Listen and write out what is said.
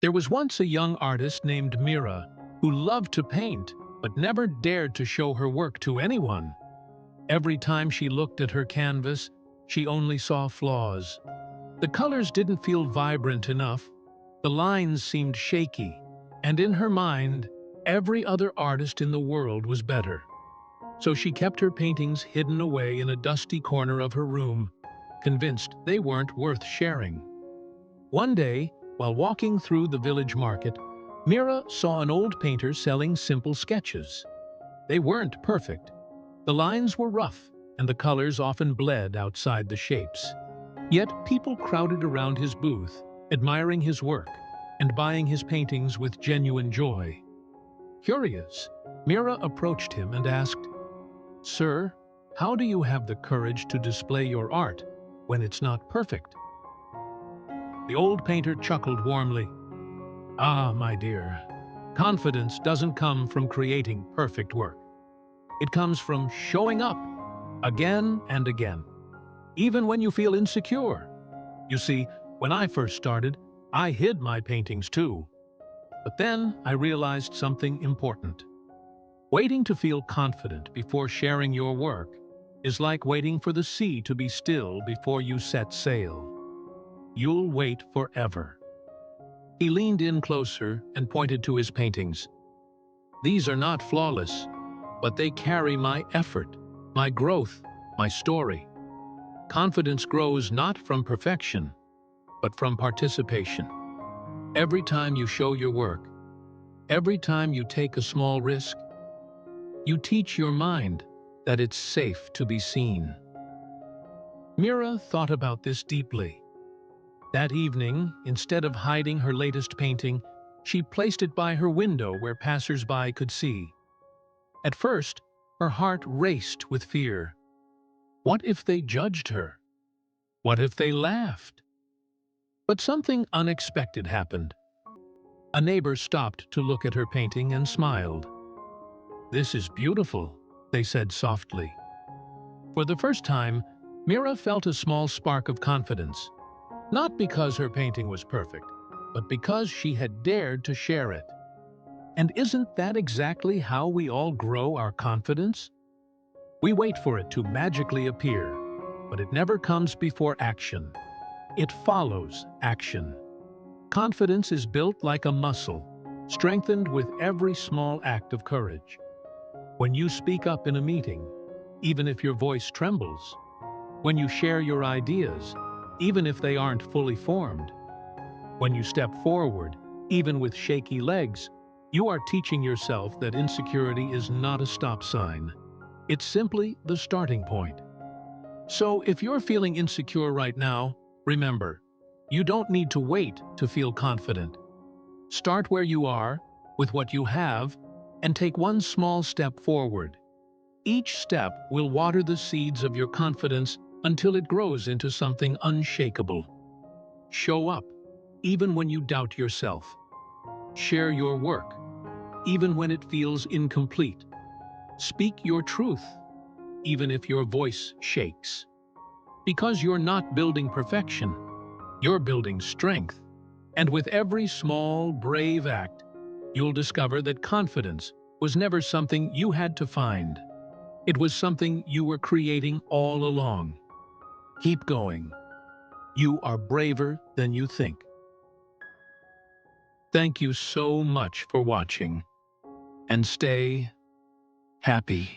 There was once a young artist named Mira who loved to paint but never dared to show her work to anyone. Every time she looked at her canvas, she only saw flaws. The colors didn't feel vibrant enough, the lines seemed shaky, and in her mind, every other artist in the world was better. So she kept her paintings hidden away in a dusty corner of her room, convinced they weren't worth sharing. One day, while walking through the village market, Mira saw an old painter selling simple sketches. They weren't perfect. The lines were rough, and the colors often bled outside the shapes. Yet people crowded around his booth, admiring his work and buying his paintings with genuine joy. Curious, Mira approached him and asked, "Sir, how do you have the courage to display your art when it's not perfect?" The old painter chuckled warmly. "Ah, my dear, confidence doesn't come from creating perfect work. It comes from showing up again and again, even when you feel insecure. You see, when I first started, I hid my paintings too. But then I realized something important. Waiting to feel confident before sharing your work is like waiting for the sea to be still before you set sail. You'll wait forever." He leaned in closer and pointed to his paintings. "These are not flawless, but they carry my effort, my growth, my story. Confidence grows not from perfection, but from participation. Every time you show your work, every time you take a small risk, you teach your mind that it's safe to be seen." Mira thought about this deeply. That evening, instead of hiding her latest painting, she placed it by her window where passers-by could see. At first, her heart raced with fear. What if they judged her? What if they laughed? But something unexpected happened. A neighbor stopped to look at her painting and smiled. "This is beautiful," they said softly. For the first time, Mira felt a small spark of confidence. Not because her painting was perfect, but because she had dared to share it. And isn't that exactly how we all grow our confidence? We wait for it to magically appear, but it never comes before action. It follows action. Confidence is built like a muscle, strengthened with every small act of courage. When you speak up in a meeting, even if your voice trembles, when you share your ideas, even if they aren't fully formed, when you step forward, even with shaky legs, you are teaching yourself that insecurity is not a stop sign. It's simply the starting point. So if you're feeling insecure right now, remember, you don't need to wait to feel confident. Start where you are, with what you have, and take one small step forward. Each step will water the seeds of your confidence until it grows into something unshakable. Show up, even when you doubt yourself. Share your work, even when it feels incomplete. Speak your truth, even if your voice shakes. Because you're not building perfection, you're building strength. And with every small, brave act, you'll discover that confidence was never something you had to find. It was something you were creating all along. Keep going. You are braver than you think. Thank you so much for watching, and stay happy.